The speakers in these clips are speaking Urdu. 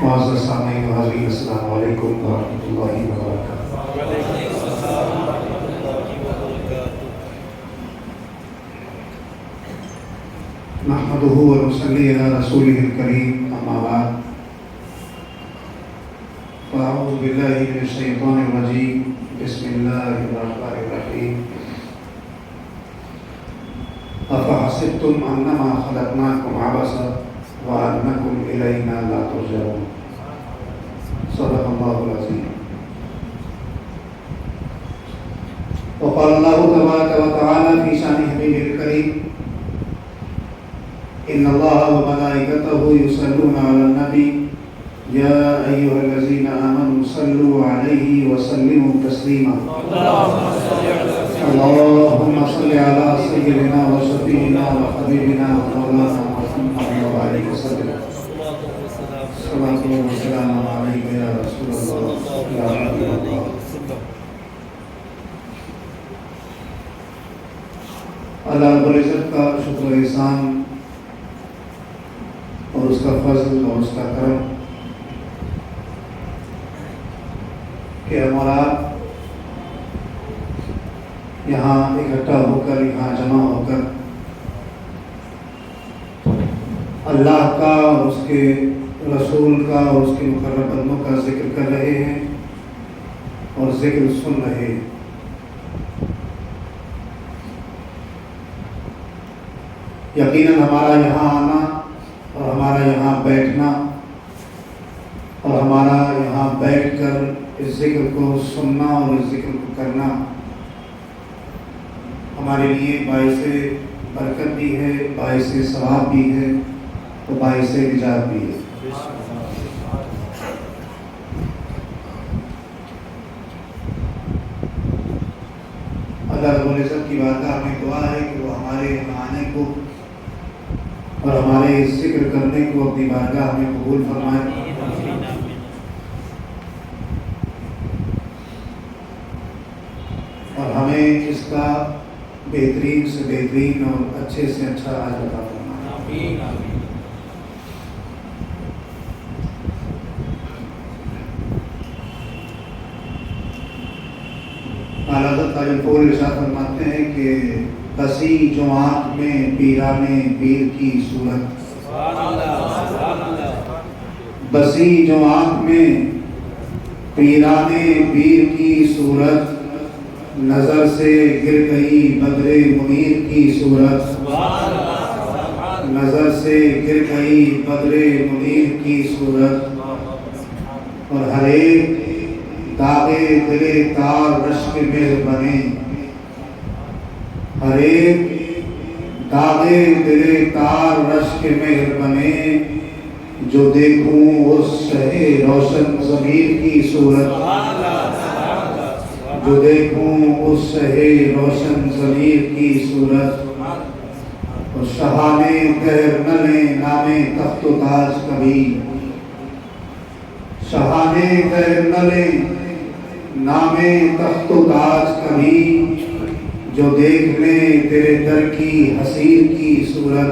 معزز سامعین و حاضرین، السلام علیکم ورحمۃ اللہ وبرکاتہ۔ نحمدہ و نصلی علی رسولہ الکریم، اما بعد، فاعوذ باللہ من الشیطان الرجیم، بسم اللہ الرحمن الرحیم۔ افحسبتم انما خلقناکم عبثا وانکم الینا لا ترجعون۔ صدق اللہ العظیم۔ وقال اللہ تبارک و تعالی فی شان حبیبہ الکریم، ان اللہ وملائکتہ یصلون علی النبی یا ایھا الذین آمنوا صلوا علیہ وسلموا تسلیما۔ اللهم صل على سيدنا وشفيعنا وحبيبنا ومولانا محمد وعلى آله وسلم۔ صلاة والسلام عليك يا رسول الله يا حبيب الله۔ اللہ رب العزت کا شکر و احسان اور اس کا فضل اور اس کا کرم کہ ہمارا یہاں اکٹھا ہو کر، یہاں جمع ہو کر اللہ کا اور اس کے رسول کا اور اس کے مقرب بندوں کا ذکر کر رہے ہیں اور ذکر سن رہے ہیں۔ یقیناً ہمارا یہاں آنا اور ہمارا یہاں بیٹھنا اور ہمارا یہاں بیٹھ کر اس ذکر کو سننا اور اس ذکر کو کرنا ہمارے لیے باعث برکت بھی ہے، باعث ثواب بھی ہے اور باعث نجات بھی ہے۔ اللہ رب العزت کی بارگاہ میں دعا ہے کہ وہ ہمارے آنے کو اور ہمارے ذکر کرنے کو اپنی بارگاہ میں قبول فرمائے، اور ہمیں اس کا بہترین سے بہترین اور اچھے سے اچھا اجر عطا فرمائے۔ اعلیٰ حضرت تاج الفضل ارشاد فرماتے ہیں کہ بسی جو آنکھ میں پیرانے پیر کی صورت، بسی جو آنکھ میں پیرانے پیر کی صورت، نظر سے گر گئی بدر منیر کی صورت، نظر سے گر گئی بدر منیر کی صورت، اور ہر ایک داغے دلے تار رشک مہر بنے، ہر ایک داغے دلے تار رشک مہر بنے، جو دیکھوں اس شہ روشن ضمیر کی صورت، جو دیکھوں اس شہ روشن ضمیر کی صورت، اور شہانے دہر نہ لیں نام تخت و تاج کبھی، شہانے دہر نہ لیں نام تخت و تاج کبھی، جو دیکھ لیں تیرے در کی حسیر کی صورت،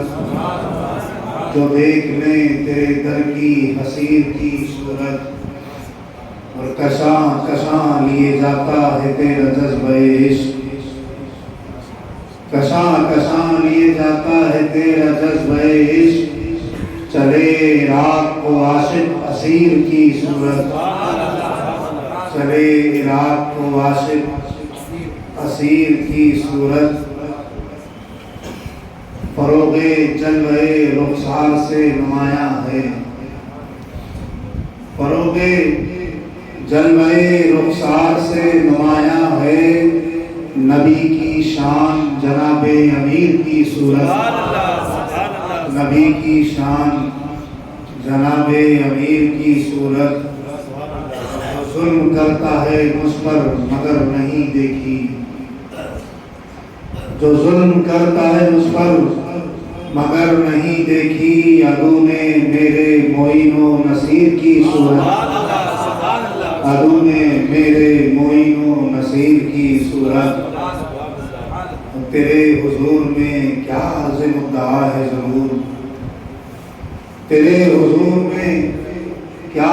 جو دیکھ لیں تیرے در کی حسیر کی صورت، اور کشاں کشاں لیے جاتا ہے تیرا جذبہ عشق، کشاں کشاں لیے جاتا ہے تیرا جذبہ عشق، چلے عراق کو عاشق اسیر کی صورت، چلے عراق کو عاشق اسیر کی صورت، فروغ جلوہ رخسار سے نمایاں ہے، فروغ جلوہ رخسار سے نمایاں ہے، نبی کی شان جناب امیر کی صورت، نبی کی شان جناب امیر کی صورت، ظلم کرتا ہے مجھ پر مگر نہیں دیکھی، جو ظلم کرتا ہے مجھ پر مگر نہیں دیکھی، عدو نے میرے معین و نصیر کی صورت، عدو نے میرے معین و نصیر کی صورت، تیرے حضور میں کیا عزم مدعا ہے ضرور، تیرے حضور میں کیا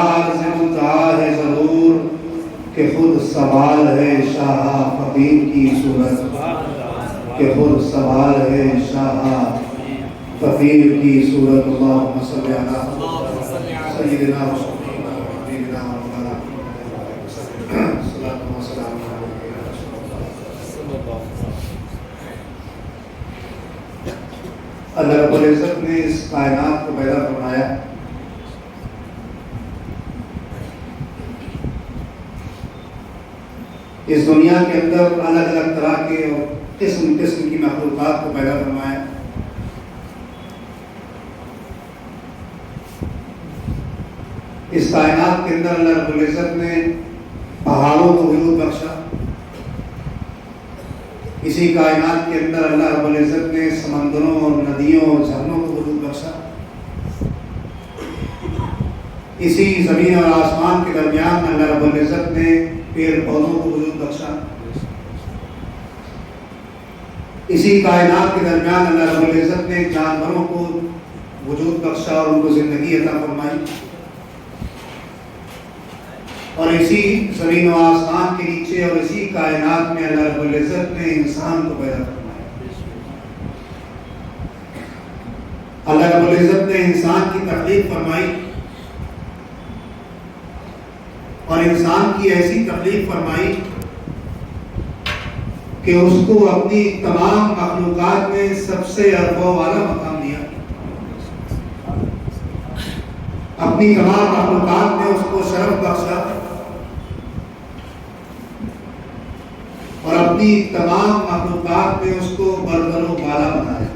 کہ خود سوال ہے شاہ فقیر کی صورت، کہ خود سوال ہے شاہ فقیر کی صورت۔ اللہم صلی علی سیدنا و حبیبنا و مولانا صلاۃ و سلام علیہ یا رسول اللہ۔ اللہ رب العزت نے اس کائنات کو پیدا فرمایا، اس دنیا کے اندر الگ الگ طرح کے اور قسم قسم کی مخلوقات کو پیدا فرمایا۔ اس کائنات کے اندر اللہ رب العزت نے پہاڑوں کو وجود بخشا، اسی کائنات کے اندر اللہ رب العزت نے سمندروں اور ندیوں اور جھرنوں کو وجود بخشا، اسی زمین اور آسمان کے درمیان اللہ رب العزت نے پیڑ پودوں کو وجود بخشا، اسی کائنات کے درمیان اللہ رب العزت نے جانوروں کو وجود بخشا اور ان کو زندگی عطا فرمائی، اور اسی زمین و آسمان کے نیچے اور اسی کائنات میں اللہ رب العزت نے انسان کو پیدا فرمایا۔ اللہ رب العزت نے انسان کی تخلیق فرمائی، اور انسان کی ایسی تخلیق فرمائی کہ اس کو اپنی تمام مخلوقات میں سب سے ارفع والا مقام دیا، اپنی تمام مخلوقات میں اس کو شرف بخشا، اور اپنی تمام مخلوقات میں اس کو برتر و بالا بنایا۔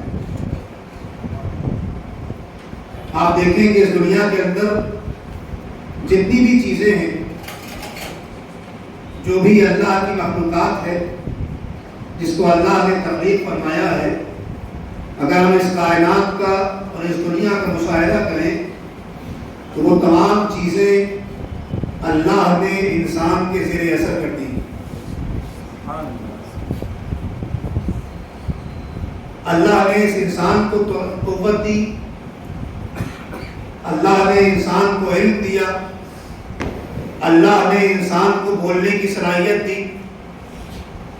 آپ دیکھیں کہ اس دنیا کے اندر جتنی بھی چیزیں ہیں، جو بھی اللہ کی مخلوقات ہے جس کو اللہ نے تخلیق فرمایا ہے، اگر ہم اس کائنات کا اور اس دنیا کا مشاہدہ کریں تو وہ تمام چیزیں اللہ نے انسان کے زیر اثر کر دی۔ اللہ نے اس انسان کو قوت دی، اللہ نے انسان کو علم دیا، اللہ نے انسان کو بولنے کی صلاحیت دی،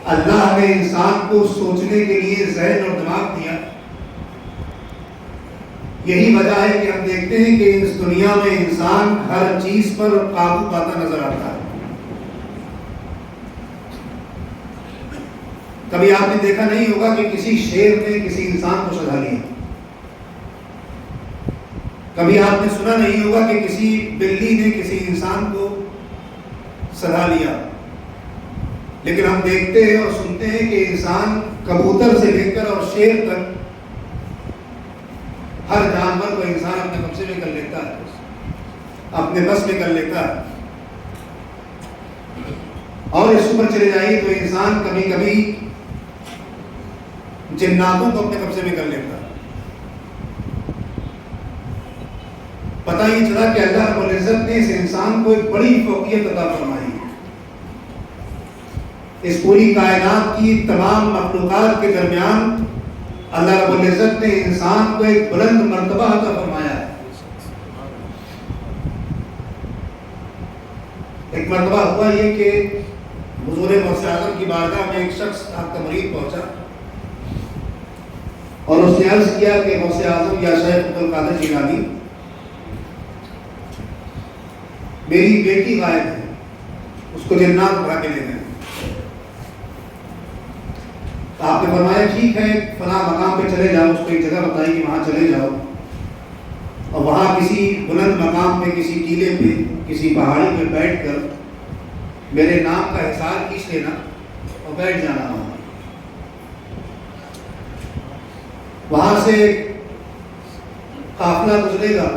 اللہ نے انسان کو سوچنے کے لیے ذہن اور دماغ دیا۔ یہی وجہ ہے کہ ہم دیکھتے ہیں کہ اس دنیا میں انسان ہر چیز پر قابو پاتا نظر آتا ہے۔ کبھی آپ نے دیکھا نہیں ہوگا کہ کسی شیر نے کسی انسان کو سجا لیا، کبھی آپ نے سنا نہیں ہوگا کہ کسی بلی نے کسی انسان کو سجا لیا، لیکن ہم دیکھتے ہیں اور سنتے ہیں کہ انسان کبوتر سے لے کر اور شیر تک ہر جانور کو انسان اپنے قبضے میں کر لیتا ہے، اپنے بس میں کر لیتا ہے، اور اس پر چلے جائیے تو انسان کبھی کبھی جناتوں کو اپنے قبضے میں کر لیتا ہے۔ پتہ یہ چلا کہ اللہ رب العزت نے اس انسان کو ایک بڑی فوقیت عطا فرمائی ہے۔ اس پوری کائنات کی تمام مخلوقات کے درمیان اللہ رب العزت نے انسان کو ایک بلند مرتبہ عطا فرمایا ہے۔ ایک مرتبہ ہوا یہ کہ حضور غوث اعظم کی بارگاہ میں ایک شخص آپ کا مریض پہنچا اور اس نے عرض کیا کہ غوث اعظم یا شیخ عبد القادر جیلانی، میری بیٹی غائب ہے، اس کو جنات اٹھا کے لے گئے۔ آپ نے فرمایا ٹھیک ہے، فلاں مقام پہ چلے جاؤ، اس کو ایک جگہ بتائی کہ وہاں چلے جاؤ، اور وہاں کسی بلند مقام پہ، کسی ٹیلے پہ، کسی پہاڑی پہ بیٹھ کر میرے نام کا حصار کھینچ لینا اور بیٹھ جانا۔ وہاں سے قافلہ گزرے گا،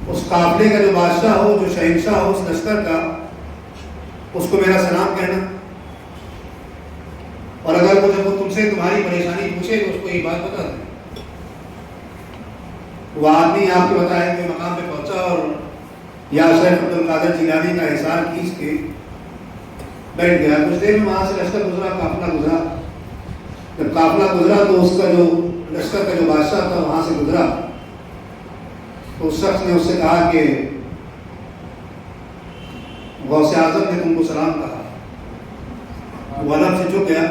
اس قافلے کا جو بادشاہ ہو، جو شہنشاہ ہو اس لشکر کا، اس کو میرا سلام کہنا، اور اگر وہ جب وہ تم سے تمہاری پریشانی پوچھے تو اس کو یہ بات بتا دیں۔ وہ آدمی آپ کو بتائے کہ مقام پہ پہنچا اور یا شیخ عبد القادر جیلانی کا حصار کھینچ کے بیٹھ گیا۔ کچھ دیر میں وہاں سے لشکر گزرا، قافلہ گزرا۔ جب قافلہ گزرا تو اس کا جو لشکر کا جو بادشاہ تھا وہاں سے گزرا، تو اس شخص نے اس سے کہا کہ غوث اعظم نے تم کو سلام کہا. وہ ادب سے جھک گیا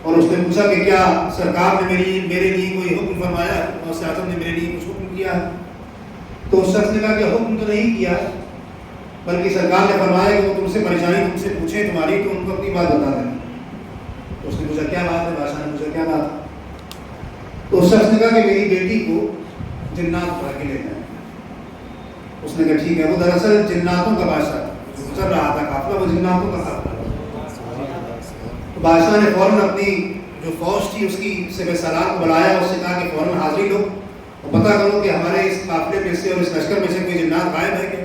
اور اس نے پوچھا کہ کیا سرکار نے میرے لیے کوئی حکم فرمایا؟ غوث اعظم نے میرے لیے کچھ حکم کیا ہے؟ تو اس شخص نے کہا کہ حکم تو نہیں کیا، بلکہ سرکار نے فرمایا کہ وہ تم سے پریشانی تم سے پوچھیں تمہاری تو ان کو اپنی بات بتا دینا. تو اس نے پوچھا کیا بات ہے؟ بادشاہ نے پوچھا کیا بات ہے؟ تو اس شخص نے کہا کہ میری بیٹی کو جنات پڑھ کے لینا ہے. اس نے کہا ٹھیک ہے. وہ دراصل جناتوں کا بادشاہ تھا، چل رہا تھا قافلہ، وہ جناتوں کا قافلہ. تو بادشاہ نے فوراً اپنی جو فوج تھی اس کی سپہ سالار کو بلایا، اس سے کہا کہ فوراً حاضری لو اور پتہ کرو کہ ہمارے اس قافلے میں سے اور اس لشکر میں سے کوئی جنات غائب ہے کیا.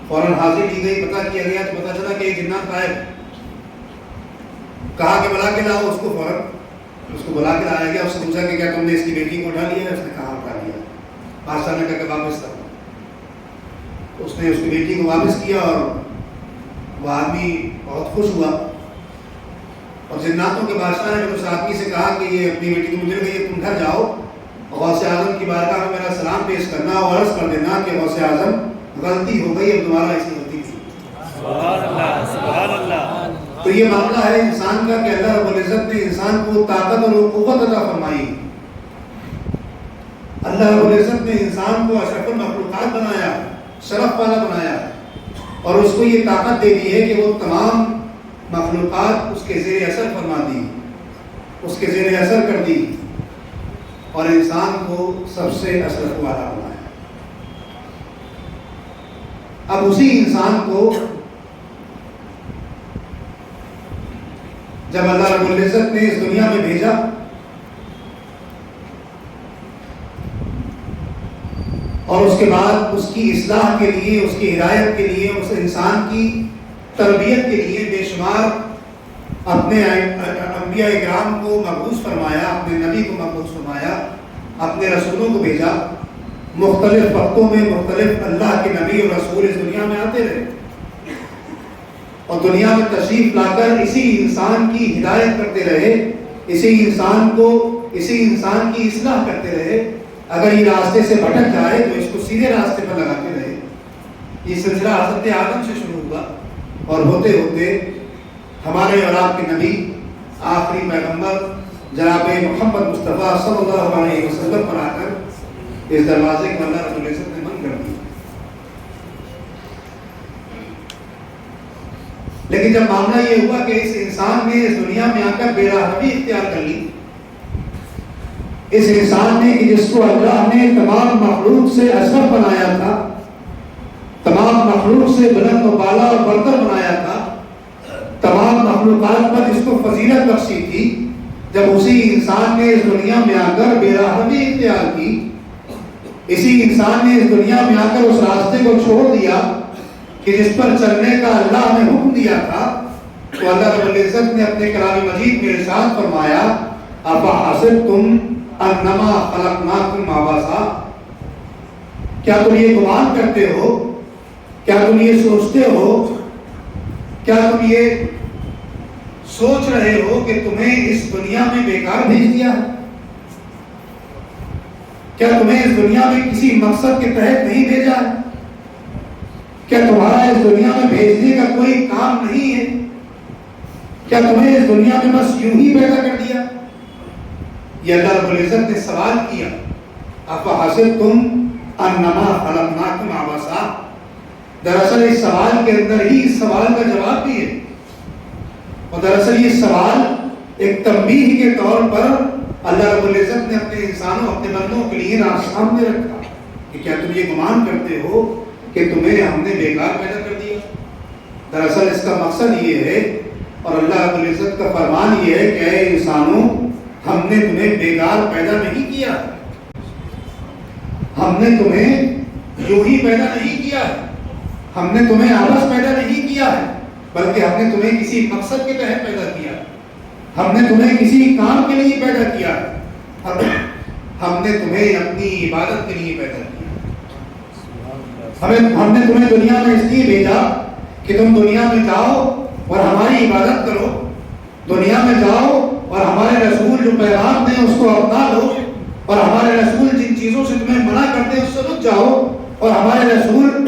فوراً حاضری لی گئی، پتہ کیا گیا تو پتہ چلا کہ یہ جنات غائب. کہا کہ بلا کے لاؤ اس کو. فوراً اس کو بلا کے لایا گیا. اس سے پوچھا کہ کیا تم نے اس کی بیٹی کو اٹھا لیا ہے؟ اس نے کہا اٹھا لیا. بادشاہ نے کہا کہ واپس کرو. اس نے اس کی بیٹی کو واپس کیا اور وہ آدمی بہت خوش ہوا. اور جناتوں کے بادشاہ نے اس آدمی سے کہا کہ یہ اپنی بیٹی کو مل گئی ہے، تم گھر جاؤ غوث اعظم کی بارگاہ میں میرا سلام پیش کرنا اور عرض کر دینا کہ غوث اعظم غلطی ہو گئی، اب دوبارہ ایسی غلطی کی. سبحان اللہ سبحان اللہ. تو یہ معاملہ ہے انسان کا کہ اللہ رب العزت نے انسان کو طاقت اور قوت عطا فرمائی. اللہ رب العزت نے انسان کو اشرف المخلوقات بنایا، شرف والا بنایا، اور اس کو یہ طاقت دے دی ہے کہ وہ تمام مخلوقات اس کے زیر اثر فرما دی، اس کے زیر اثر کر دی اور انسان کو سب سے اشرف والا بنایا. اب اسی انسان کو جب اللہ رب العزت نے اس دنیا میں بھیجا اور اس کے بعد اس کی اصلاح کے لیے، اس کی ہدایت کے لیے، اس انسان کی تربیت کے لیے بے شمار اپنے انبیاء اکرام کو مبعوث فرمایا، اپنے نبی کو مبعوث فرمایا، اپنے رسولوں کو بھیجا. مختلف وقتوں میں مختلف اللہ کے نبی اور رسول اس دنیا میں آتے رہے اور دنیا میں تشریف لا کر اسی انسان کی ہدایت کرتے رہے، اسی انسان کی اصلاح کرتے رہے. اگر یہ راستے سے بھٹک جائے تو اس کو سیدھے راستے پر لگاتے رہے. یہ سلسلہ حضرت آدم سے شروع ہوا اور ہوتے ہوتے ہمارے اور آپ کے نبی آخری پیغمبر جناب محمد مصطفیٰ صلی اللہ علیہ وسلم پر آ کر اس دروازے کو اللہ رب العزت نے بند کر دیا. لیکن جب معاملہ یہ ہوا کہ اس انسان نے اس دنیا میں آ کر بے رحمی اختیار کر لی، اس انسان نے کہ جس کو اللہ نے تمام مخلوق سے اشرف بنایا تھا، تمام مخلوق سے بلند و بالا اور برتر بنایا تھا، تمام مخلوقات پر اس کو فضیلت بخشی تھی، جب اسی انسان نے اس دنیا میں آ کر بے رحمی اختیار کی، اسی انسان نے اس دنیا میں آ کر اس راستے کو چھوڑ دیا کہ جس پر چلنے کا اللہ نے حکم دیا تھا، تو اللہ رب العزت نے اپنے کلام مجید میں ارشاد فرمایا افحسبتم انما خلقناکم عبثا، کیا تم یہ گمان کرتے ہو، کیا تم یہ سوچتے ہو، کیا تم یہ سوچ رہے ہو کہ تمہیں اس دنیا میں بیکار بھیج دیا ہے؟ کیا تمہیں اس دنیا میں کسی مقصد کے تحت نہیں بھیجا ہے؟ کیا تمہارا اس دنیا میں بھیجنے کا کوئی کام نہیں ہے؟ کیا تمہیں اس دنیا میں بس یوں ہی پیدا کر دیا؟ یہ اللہ رب العزت نے سوال کیا افحسبتم انما خلقناکم عبثا. دراصل اس سوال کے اندر ہی اس سوال کا جواب بھی ہے، اور دراصل یہ سوال ایک تنبیہ کے طور پر اللہ رب العزت نے اپنے انسانوں، اپنے بندوں کے لیے سامنے رکھا کہ کیا تم یہ گمان کرتے ہو کہ تمہیں ہم نے بیکار پیدا کر دیا؟ دراصل اس کا مقصد یہ ہے اور اللہ رب العزت کا فرمان یہ ہے کہ اے انسانوں، ہم نے تمہیں بیکار پیدا نہیں کیا، ہم نے تمہیں یوں ہی پیدا نہیں کیا ہے، ہم نے تمہیں آبس پیدا نہیں کیا ہے، بلکہ ہم نے تمہیں کسی مقصد کے تحت پیدا کیا، ہم نے تمہیں کسی کام کے لیے پیدا کیا، ہم نے تمہیں اپنی عبادت کے لیے پیدا کیا. ہم نے تمہیں دنیا میں اس لیے بھیجا کہ تم دنیا میں جاؤ اور ہماری عبادت کرو، دنیا میں جاؤ اور ہمارے رسول جو پیغام دیں اس کو اپنا لو، اور ہمارے رسول جن چیزوں سے تمہیں منع کرتے ہیں اس سے رک جاؤ، اور ہمارے رسول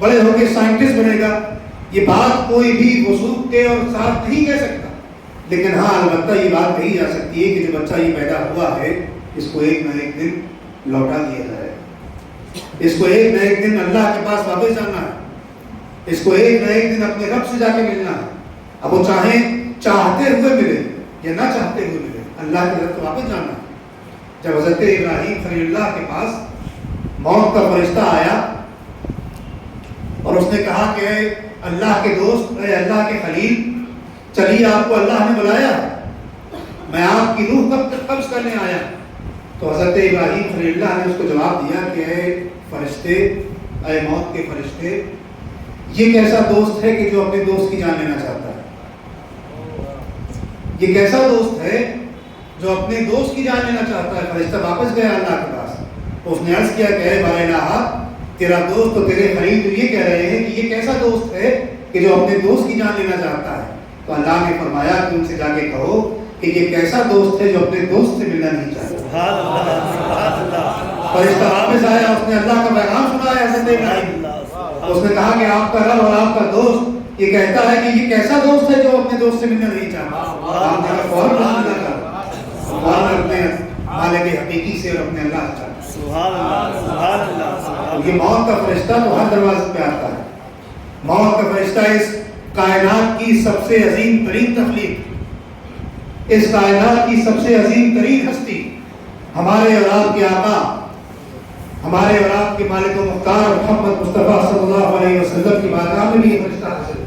بڑے ہو کے سائنٹسٹ بنے گا، یہ بات کوئی بھی وثوق کے اور ساتھ نہیں کہہ سکتا، لیکن ہاں البتہ یہ بات کہی جا سکتی ہے کہ جو بچہ یہ پیدا ہوا ہے اس کو ایک نہ ایک دن لوٹا دیا جائے، اس کو ایک نہ ایک دن اللہ کے پاس واپس جانا ہے، اس کو ایک نہ ایک دن اپنے رب سے جا کے ملنا ہے۔ اب وہ چاہتے ہوئے ملے یا نہ چاہتے ہوئے ملے، اللہ کی طرف واپس جانا ہے۔ جب حضرت ابراہیم خلیل اللہ کے پاس موت کا فرشتہ آیا اور اس نے کہا کہ اے اللہ کے دوست، اے اللہ کے خلیل، چلیے آپ کو اللہ نے بلایا، میں آپ کی روح کب تک قبض کرنے آیا، تو حضرت ابراہیم خلیل اللہ نے اس کو جواب دیا کہ اے فرشتے، اے موت کے فرشتے، یہ کیسا دوست ہے کہ جو اپنے دوست کی جان لینا چاہتا ہے؟ یہ کیسا دوست ہے جو اپنے دوست کی جان لینا چاہتا ہے؟ فرشتہ واپس گیا اللہ کے پاس، اس نے عرض کیا کہ اے بار الہ، تیرا دوست تو تیرے خلیل تو یہ کہہ رہے ہیں کہ یہ کیسا دوست ہے کہ جو اپنے دوست کی جان لینا چاہتا ہے؟ تو اللہ نے فرمایا کہ ان سے جا کے کہو کہ یہ کیسا دوست ہے جو اپنے دوست سے ملنا نہیں چاہتا۔ فرشتہ واپس آیا، اس نے اللہ کا پیغام سنایا حضرت ابراہیم، اس نے کہا کہ آپ کا رب اور آپ کا دوست یہ کہتا ہے کہ یہ کیسا دوست ہے جو اپنے دوست سے ملنا نہیں چاہتا۔ آپ نے فوراً اپنے مالک حقیقی سے اور اپنے اللہ سے، یہ موت کا فرشتہ تو ہر دروازے پہ آتا ہے۔ موت کا فرشتہ اس کائنات کی سب سے عظیم ترین تخلیق، اس کائنات کی سب سے عظیم ترین ہستی، ہمارے اور آپ کے آقا، ہمارے اور آپ کے مالک و مختار محمد مصطفیٰ صلی اللہ علیہ وسلم کی بارگاہ میں بھی یہ فرشتہ حاضر ہے،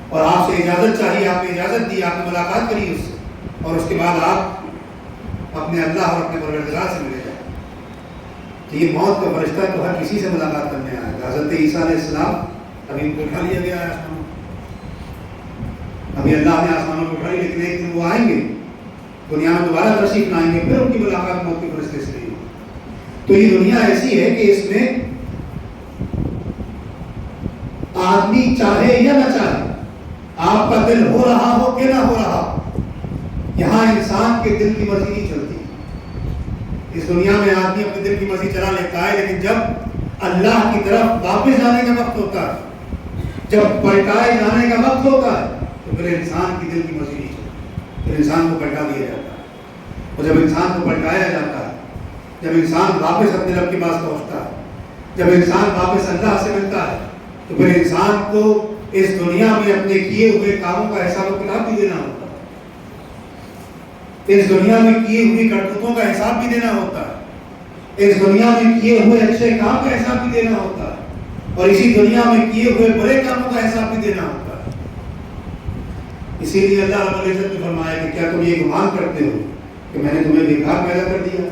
اور آپ سے اجازت چاہیے، آپ نے اجازت دی، آپ نے ملاقات کری اس سے، اور اس کے بعد آپ اپنے اللہ اور اپنے پروردگار سے ملے جائیں۔ تو یہ موت کا فرشتہ تو ہر کسی سے ملاقات کرنے آئے گا۔ حضرت عیسیٰ علیہ السلام ابھی ان کو اٹھا لیا گیا ہے آسمانوں، ابھی اللہ نے آسمانوں کو اٹھا لیا، لیکن ایک دن وہ آئیں گے، دنیا میں دوبارہ تشریف لائیں گے، پھر ان کی ملاقات موت کے فرشتے سے ہوگی۔ تو یہ دنیا ایسی ہے کہ اس میں آدمی چاہے یا نہ چاہے، آپ کا دل ہو رہا ہو کہ نہ ہو رہا، یہاں انسان کے دل کی مرضی نہیں چلتی۔ اس دنیا میں آدمی اپنے دل کی مرضی چلا لیتا ہے، لیکن جب اللہ کی طرف واپس جانے کا وقت ہوتا ہے، جب پلٹائے جانے کا وقت ہوتا ہے، تو پھر انسان کی دل کی مرضی نہیں چلتی، پھر انسان کو پلٹا دیا جاتا ہے۔ اور جب انسان کو پلٹایا جاتا ہے، جب انسان واپس اپنے رب کے پاس پہنچتا ہے، جب انسان واپس اللہ سے ملتا ہے، تو پھر انسان کو اس دنیا میں اپنے کیے ہوئے کاموں کا حساب و کتاب بھی دینا ہوتا ہے، اس دنیا میں کیے ہوئی کرتوتوں کا حساب بھی دینا ہوتا ہے، اس دنیا میں کیے ہوئے اچھے کام کا حساب بھی دینا ہوتا ہے، اور اسی دنیا میں کیے ہوئے برے کاموں کا حساب بھی دینا ہوتا ہے۔ اسی لیے اللہ رب العزت نے فرمایا کہ کیا تم یہ گمان کرتے ہو کہ میں نے تمہیں بیکار پیدا کر دیا؟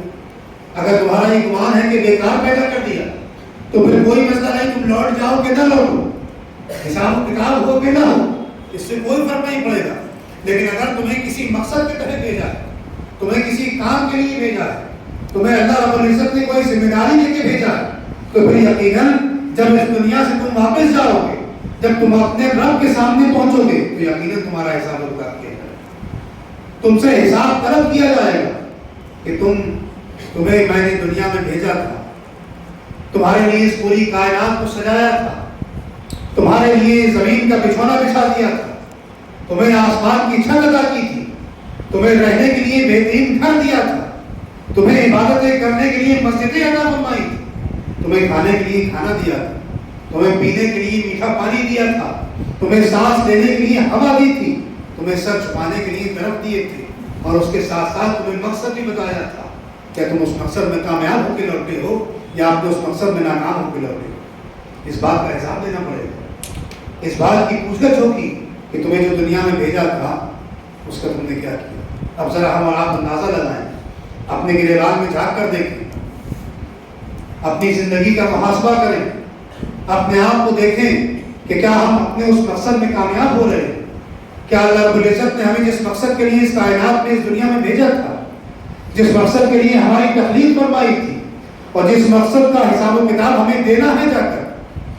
اگر تمہارا یہ گمان ہے کہ بیکار پیدا کر دیا تو پھر کوئی مسئلہ نہیں، تم لوٹ جاؤ کہ نہ لوٹو، حساب و کتاب ہو کہ نہ ہو، اس سے کوئی فرق نہیں پڑے گا۔ لیکن اگر تمہیں کسی مقصد کے تحت بھیجا ہے، تمہیں کسی کام کے لیے بھیجا ہے، تمہیں اللہ رب العزت نے کوئی ذمہ داری لے کے بھیجا ہے، تو پھر یقیناً جب اس دنیا سے تم واپس جاؤ گے، جب تم اپنے رب کے سامنے پہنچو گے، تو یقیناً تمہارا حساب و کتاب کیا جائے گا، تم سے حساب طلب کیا جائے گا کہ تمہیں میں نے دنیا میں بھیجا تھا، تمہارے لیے اس پوری کائنات کو سجایا تھا، تمہارے لیے زمین کا بچھونا بچھا دیا تھا، تمہیں آسمان کی چھت عطا کی تھی، تمہیں رہنے کے لیے بہترین گھر دیا تھا، تمہیں عبادتیں کرنے کے لیے مسجدیں عطا فرمائی تھی، تمہیں کھانے کے لیے کھانا دیا تھا، تمہیں پینے کے لیے میٹھا پانی دیا تھا، تمہیں سانس لینے کے لیے ہوا دی تھی، تمہیں سر چھپانے کے لیے درخت دیے تھے، اور اس کے ساتھ ساتھ تمہیں مقصد بھی بتایا تھا۔ کیا تم اس مقصد میں کامیاب ہو کے لوٹے ہو یا آپ اس مقصد میں ناکام ہو کے لوٹے ہو؟ اس بات کا حساب دینا پڑے گا، اس بات کی پوچھ گچھ ہوگی کہ تمہیں جو دنیا میں بھیجا تھا اس کا تم نے کیا کیا۔ اب ذرا ہم اور آپ اندازہ لگائیں، اپنے گریبان میں جھانک کر دیکھیں، اپنی زندگی کا محاسبہ کریں، اپنے آپ کو دیکھیں کہ کیا ہم اپنے اس مقصد میں کامیاب ہو رہے ہیں؟ کیا اللہ رب العزت نے ہمیں جس مقصد کے لیے اس کائنات میں اس دنیا میں بھیجا تھا، جس مقصد کے لیے ہماری تخلیق فرمائی تھی، اور جس مقصد کا حساب و کتاب ہمیں دینا ہے جا کر،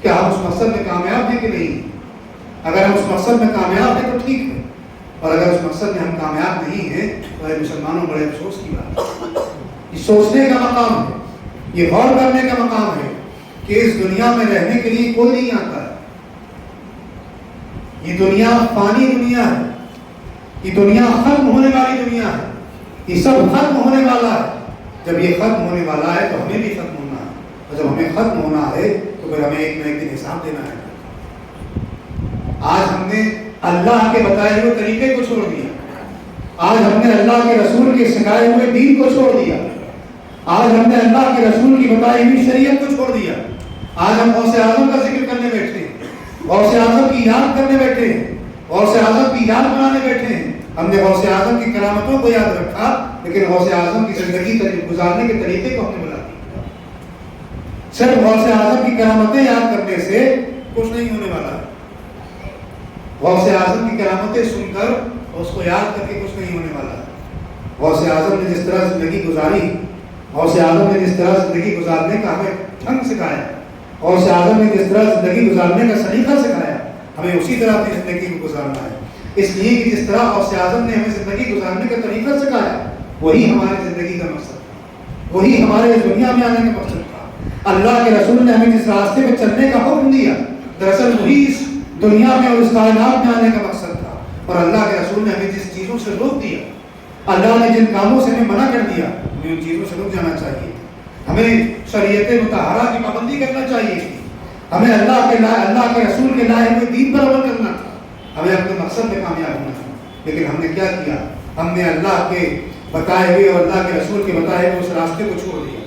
کیا ہم اس مقصد میں کامیاب ہیں کہ نہیں؟ اگر ہم اس مقصد میں کامیاب ہیں تو ٹھیک ہے، اور اگر اس مقصد میں ہم کامیاب نہیں ہیں تو اے مسلمانوں بڑے افسوس کی بات ہے۔ یہ سوچنے کا مقام ہے، یہ غور کرنے کا مقام ہے کہ اس دنیا میں رہنے کے لیے کوئی نہیں آتا ہے. یہ دنیا فانی دنیا ہے، یہ دنیا ختم ہونے والی دنیا ہے، یہ سب ختم ہونے والا ہے. جب یہ ختم ہونے والا ہے تو ہمیں بھی ختم ہونا ہے، اور جب ہمیں ختم ہونا ہے تو پھر ہمیں ایک نہ ایک دن حساب دینا ہے. آج ہم نے اللہ کے بتائے ہوئے طریقے کو چھوڑ دیا، آج ہم نے اللہ کے رسول کے سکھائے ہوئے دین کو چھوڑ دیا، آج ہم نے اللہ کے رسول کی بتائی ہوئی شریعت کو چھوڑ دیا. آج ہم غوث اعظم کا ذکر کرنے بیٹھے ہیں، غوث اعظم کی یاد کرنے بیٹھے ہیں، غوث اعظم کی یاد بنانے بیٹھے ہیں. ہم نے غوث اعظم کی کرامتوں کو یاد رکھا، لیکن غوث اعظم کی زندگی گزارنے کے طریقے کو ہم نے بلا دیا. صرف غوث اعظم کی کرامتیں یاد کرنے سے کچھ نہیں ہونے والا ہے. غوث اعظم کی کرامتیں سن کر اس کو یاد کر کے کچھ نہیں ہونے والا ہے. غوث اعظم نے جس طرح زندگی گزاری، غوث اعظم نے جس طرح زندگی گزارنے کا ہمیں ڈھنگ سکھایا، غوث اعظم نے جس طرح زندگی گزارنے کا سلیقہ سکھایا، ہمیں اسی طرح اپنی زندگی کو گزارنا ہے. اس لیے کہ جس طرح غوث اعظم نے ہمیں زندگی گزارنے کا طریقہ سکھایا، وہی ہماری زندگی کا مقصد تھا، وہی ہمارے اس دنیا میں آنے کا مقصد تھا. اللہ کے رسول نے ہمیں جس راستے پہ چلنے کا حکم دیا، دراصل وہی اس دنیا میں اور اس کائنات میں آنے کا مقصد تھا. اور اللہ کے رسول نے ہمیں جس چیزوں سے روک دیا، اللہ نے جن کاموں سے ہمیں منع کر دیا، ہمیں ان چیزوں سے رک جانا چاہیے. ہمیں شریعت مطہرہ کی پابندی کرنا چاہیے، ہمیں اللہ کے رسول کے لائے ہوئے دین پر عمل کرنا تھا، ہمیں اپنے مقصد میں کامیاب ہونا تھا. لیکن ہم نے کیا کیا؟ ہم نے اللہ کے بتائے ہوئے اور اللہ کے رسول کے بتائے ہوئے اس راستے کو چھوڑ دیا،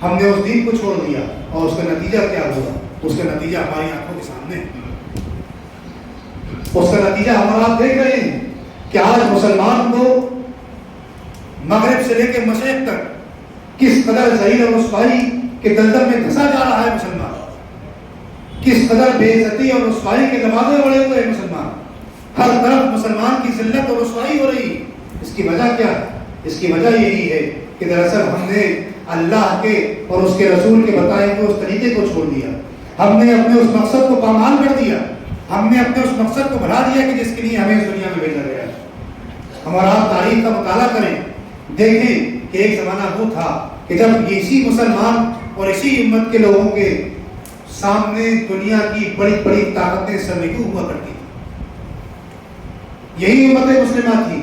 ہم نے اس دین کو چھوڑ دیا. اور اس کا نتیجہ کیا ہوا؟ اس کا نتیجہ ہماری آنکھوں کے سامنے ہے. اس کا نتیجہ ہمارا آپ دیکھ رہے ہیں کہ آج مسلمان کو مغرب سے لے کے مشرق تک کس قدر ذلیل اور رسوائی کے دلدل میں دھسا جا رہا ہے مسلمان، کس قدر بے عزتی اور رسوائی کے لبادے اڑے ہوئے ہیں مسلمان. ہر طرف مسلمان کی ذلت اور رسوائی ہو رہی ہے. اس کی وجہ کیا ہے؟ اس کی وجہ یہی ہے کہ دراصل ہم نے اللہ کے اور اس کے رسول کے بتائے ہوئے اس طریقے کو چھوڑ دیا. ہم نے اپنے اس مقصد کو پامال کر دیا، ہم نے اپنے اس مقصد کو بھلا دیا کہ جس کے لیے ہمیں اس دنیا میں بھیجا گیا ہے. ہمارا تاریخ کا مطالعہ کریں، دیکھیں کہ ایک زمانہ وہ تھا کہ جب اسی مسلمان اور اسی امت کے لوگوں کے سامنے دنیا کی بڑی بڑی طاقتیں سرنگو ہوا کرتی تھی. یہی امت مسلمہ تھی،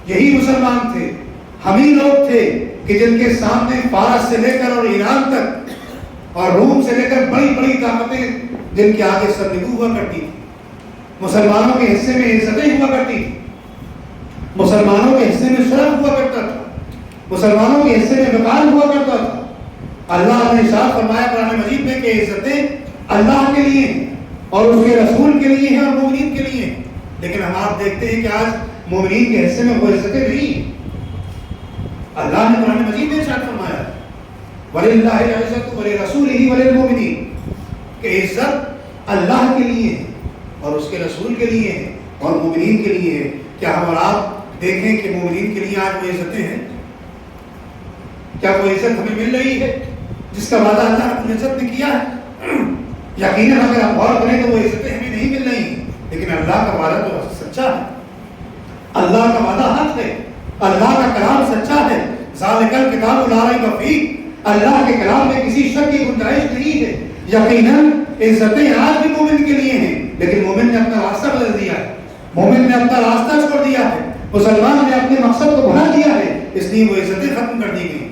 یہی مسلمان تھے، ہم ہی لوگ تھے کہ جن کے سامنے فارس سے لے کر اور ایران تک اور روم سے لے کر بڑی بڑی طاقتیں جن کے آگے سرنگو ہوا کرتی تھی. مسلمانوں کے حصے میں عزتیں ہوا کرتی تھی، مسلمانوں کے حصے میں شرف ہوا کرتا تھا، مسلمانوں کے حصے میں وقار ہوا کرتا تھا. اللہ نے ارشاد فرمایا قرآن مجید میں کہ عزتیں اللہ کے لیے ہیں اور اس کے رسول کے لیے ہیں اور مومنین کے لیے ہیں. لیکن ہم آپ دیکھتے ہیں کہ آج مومنین کے حصے میں وہ عزتیں نہیں ہیں. اللہ نے قرآن مجید میں ارشاد فرمایا وَلِلَّهِ الْعِزَّةُ وَلِرَسُولِهِ وَلِلْمُؤْمِنِينَ کہ عزت اللہ کے لیے ہے اور اس کے رسول کے لیے ہے اور مومنین کے لیے ہے. کیا ہم اور آپ دیکھیں کہ مومنین کے لیے آج وہ عزتیں ہیں؟ کیا وہ عزت ہمیں مل رہی ہے جس کا وعدہ اللہ رب العزت نے کیا ہے؟ یقیناً اگر ہم غور کریں تو وہ عزتیں ہمیں نہیں مل رہی ہیں، لیکن اللہ کا وعدہ تو سچا ہے، اللہ کا وعدہ حق ہے، اللہ کا کلام سچا ہے. ذالک الکتاب لا ریب فیہ، اللہ کے کلام میں کسی شک کی گنجائش نہیں ہے. یقیناً عزتیں آج بھی مومن کے لیے ہیں، لیکن مومن نے اپنا راستہ بدل دیا ہے، مومن نے اپنا راستہ چھوڑ دیا ہے، مسلمان نے اپنے مقصد کو بھلا دیا ہے. اس لیے وہ عزتیں ختم کر دی گئی،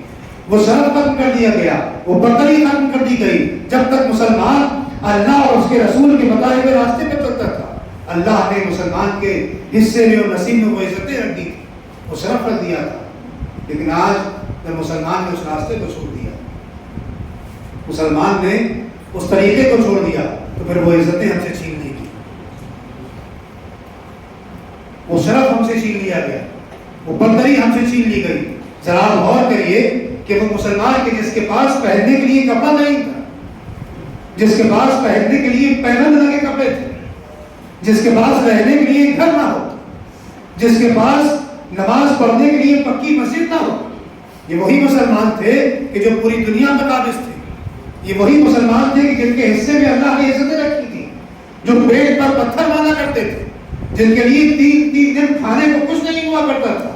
وہ شرف ختم کر دیا گیا، وہ برتری ختم کر دی گئی. جب تک مسلمان اللہ اور اس کے رسول کے بتائے ہوئے راستے پہ چلتا تھا، اللہ نے مسلمان کے حصے میں اور نصیب میں وہ عزتیں رکھ دی تھی، وہ شرف رکھ دیا تھا. لیکن آج جب مسلمان نے اس راستے کو چھوڑ دیا، مسلمان نے اس طریقے کو چھوڑ دیا، تو پھر وہ عزتیں ہم سے چھین لی گئی، وہ شرف ہم سے چھین لیا گیا، وہ برتری ہم سے چھین لی گئی. ذرا غور کریے کہ وہ مسلمان کے جس کے پاس پہننے کے لیے کپڑا نہیں تھا، جس کے پاس پہننے کے لیے پہننے لگے کپڑے تھے، جس کے پاس رہنے کے لیے گھر نہ ہو، جس کے پاس نماز پڑھنے کے لیے پکی مسجد نہ ہو، یہ وہی مسلمان تھے کہ جو پوری دنیا میں قابض تھے. یہ وہی مسلمان تھے کہ جن کے حصے میں اللہ نے عزتیں رکھی تھی، جو پیٹ پر پتھر مانا کرتے تھے، جن کے لیے 3 دن کھانے کو کچھ نہیں ہوا کرتا تھا،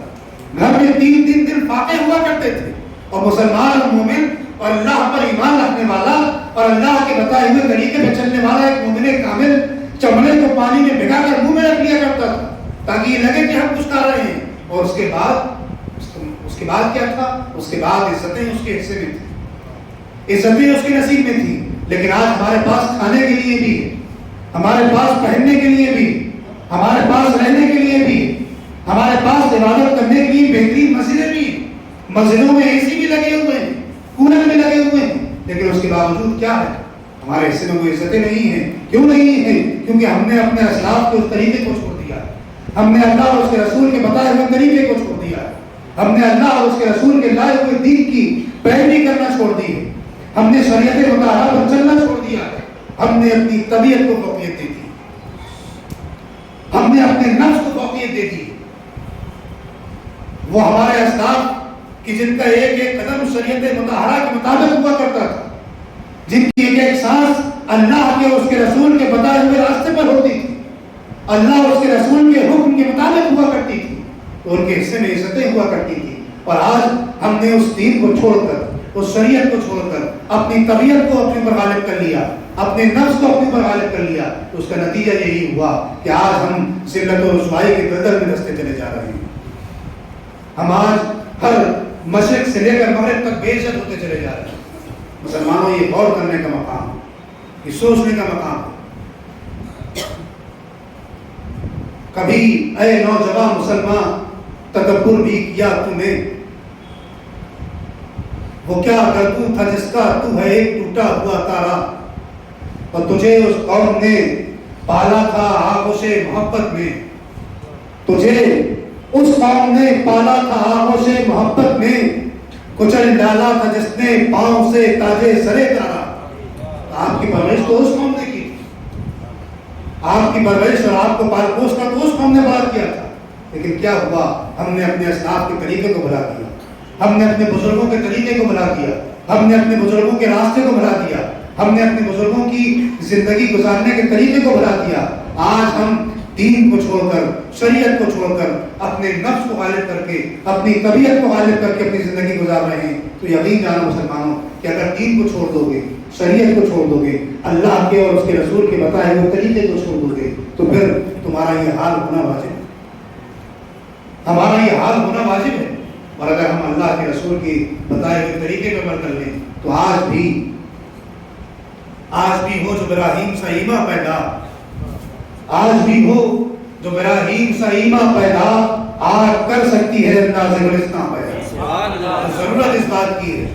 گھر میں 3 دن فاقے ہوا کرتے تھے. اور مسلمان اور مومن اور اللہ پر ایمان رکھنے والا اور اللہ کے بتائے ہوئے طریقے پہ چلنے والا ایک مومن کامل چمڑے کو پانی میں بھگا کر منہ میں رکھ لیا کرتا تھا تاکہ یہ لگے کہ ہم کچھ کھا رہے ہیں. اور اس کے بعد کیا تھا؟ اس کے بعد عزتیں اس کے حصے میں تھی، عزتیں اس کے نصیب میں تھی. لیکن آج ہمارے پاس کھانے کے لیے بھی، ہمارے پاس پہننے کے لیے بھی، ہمارے پاس رہنے کے لیے بھی، ہمارے پاس عبادت کرنے کے لیے بہترین مسجدیں بھی، مسجدوں میں اے سی بھی لگے ہوئے ہیں، کولر بھی لگے ہوئے ہیں، لیکن اس کے باوجود کیا ہے؟ ہمارے حصے میں کوئی عزتیں نہیں ہیں. کیوں نہیں ہیں؟ کیونکہ ہم نے اپنے اسلاف کے اس طریقے کو چھوڑ دیا، ہم نے اللہ اور اس کے رسول کے بتائے ہوئے طریقے کو چھوڑ دیا، ہم نے اللہ اور اس کے رسول کے لائے ہوئے دین کی پیروی کرنا چھوڑ دی ہے، ہم نے شریعت مطالعہ پر چلنا چھوڑ دیا ہے، ہم نے اپنی طبیعت کو فوقیت دے دی، ہم نے اپنے نفس کو فوقیت دے دی. وہ ہمارے اسلاف کہ جن کا ایک ایک قدم شریعت مطہرہ کے مطابق ہوا کرتا تھا، جن کی ایک ایک سانس اللہ کے اور اس کے رسول کے بتائے ہوئے راستے پر ہوتی تھی، اللہ اور اس کے رسول کے حکم کے مطابق ہوا کرتی تھی، تو ان کے حصے میں عزتیں ہوا کرتی تھی. اور آج ہم نے اس دین کو چھوڑ کر، اس شریعت کو چھوڑ کر اپنی طبیعت کو اپنے پر غالب کر لیا، اپنے نفس کو اپنے پر غالب کر لیا. تو اس کا نتیجہ یہی ہوا کہ آج ہم ذلت و رسوائی کے دلدل میں دستے چلے جا رہے ہیں. ہم آج ہر مشرق سے لے کر مغرب تک بے عزت ہوتے چلے جا رہے ہیں. مسلمانوں یہ غور کرنے کا مقام ہے، یہ سوچنے کا مقام ہے. کبھی اے نوجوان مسلمان تدبر بھی کیا تو نے، وہ کیا گردو تھا جس کا تو ہے ایک ٹوٹا ہوا تارا، اور تجھے اس قوم نے پالا تھا آغوش محبت میں، تجھے اس قوم نے پالا تھا آغوش محبت میں، کچل ڈالا تھا جس نے پاؤں سے تاجے سرے تارا. آپ کی پرورش تو اس قوم نے کی، آپ کی پرورش اور آپ کو پال پوس کا تو اس قوم نے بڑا کیا تھا. لیکن کیا ہوا؟ ہم نے اپنے اسلاف کے طریقے کو بھلا دیا، ہم نے اپنے بزرگوں کے طریقے کو بھلا دیا، ہم نے اپنے بزرگوں کے راستے کو بھلا دیا، ہم نے اپنے بزرگوں کی زندگی گزارنے کے طریقے کو بھلا دیا. آج ہم دین کو چھوڑ کر، شریعت کو چھوڑ کر، اپنے نفس کو غالب کر کے، اپنی طبیعت کو غالب کر کے اپنی زندگی گزار رہے ہیں. تو یقین جانو مسلمانوں کہ اگر دین کو چھوڑ دو گے، شریعت کو چھوڑ دو گے، اللہ کے اور اس کے رسول کے بتائے ہوئے طریقے کو چھوڑ دو گے، تو پھر تمہارا یہ حال ہونا واجب ہے، ہمارا یہ حال ہونا واجب ہے. اور اگر ہم اللہ کے رسول کی بتائے ہوئے طریقے پر عمل کر لیں تو آج بھی ہو جو ابراہیم سا ایمہ پیدا، آج بھی ہو جو ابراہیم سا ایمہ پیدا، آج کر سکتی ہے انداز گلستان پیدا. ضرورت اس بات کی ہے،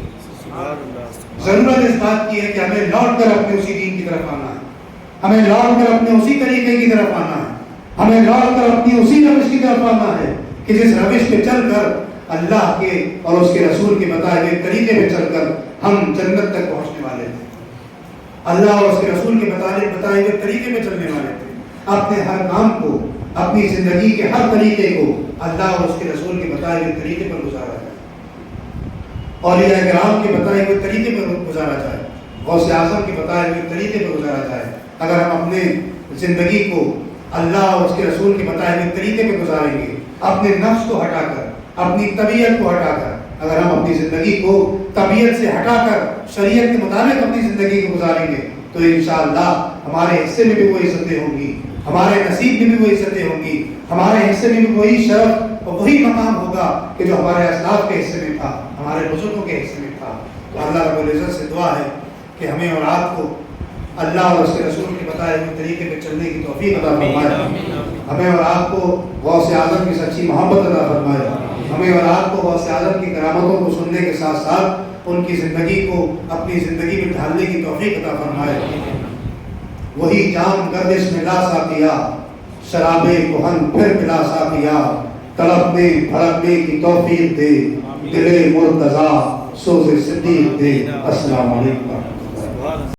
ضرورت اس بات کی ہے کہ ہمیں لوٹ کر اپنے اسی دین کی طرف آنا ہے، ہمیں لوٹ کر اپنے اسی طریقے کی طرف آنا ہے، ہمیں لوٹ کر اپنی اسی روش کی طرف آنا ہے کہ جس روش پہ چل کر اللہ کے اور اس کے رسول کے بتائے ہوئے طریقے پہ چل کر ہم جنت تک پہنچنے والے تھے. اللہ اور اس کے رسول کے بتائے ہوئے طریقے پہ چلنے والے تھے. اپنے ہر کام کو، اپنی زندگی کے ہر طریقے کو اللہ اور اس کے رسول کے بتائے ہوئے طریقے پر گزارا جائے، اولیاء کرام کے بتائے ہوئے طریقے پر گزارا جائے، غوث اعظم کے بتائے ہوئے طریقے پر گزارا جائے. اگر ہم اپنے زندگی کو اللہ اور اس کے رسول کے بتائے ہوئے طریقے پہ گزاریں گے، اپنے نفس کو ہٹا کر، اپنی طبیعت کو ہٹا کر، اگر ہم اپنی زندگی کو طبیعت سے ہٹا کر شریعت کے مطابق اپنی زندگی کو گزاریں گے تو انشاءاللہ ہمارے حصے میں بھی وہ عزتیں ہوں گی، ہمارے نصیب میں بھی وہ عزتیں ہوں گی، ہمارے حصے میں بھی وہی شرف اور وہی مقام ہوگا کہ جو ہمارے اسلاف کے حصے میں تھا، ہمارے بزرگوں کے حصے میں تھا. تو اللہ رب العزت سے دعا ہے کہ ہمیں اور آپ کو اللہ اور اس کے رسول کے بتائے ہوئے طریقے پہ چلنے کی توفیق عطا فرمائے، ہمیں اور آپ کو غوث اعظم کی سچی محبت عطا فرمائے، ہمیں اور آپ کو غوث اعظم کی کرامتوں کو سننے کے ساتھ ساتھ ان کی زندگی کو اپنی زندگی میں ڈھالنے کی توفیق عطا فرمائے. وہی جام گردش میں لا ساقیا، شراب کہن پھر پلا ساقیا، طلبنے بھڑکنے کی توفیق دے، دل مرتضیٰ سوز صدیق دے. السلام علیکم.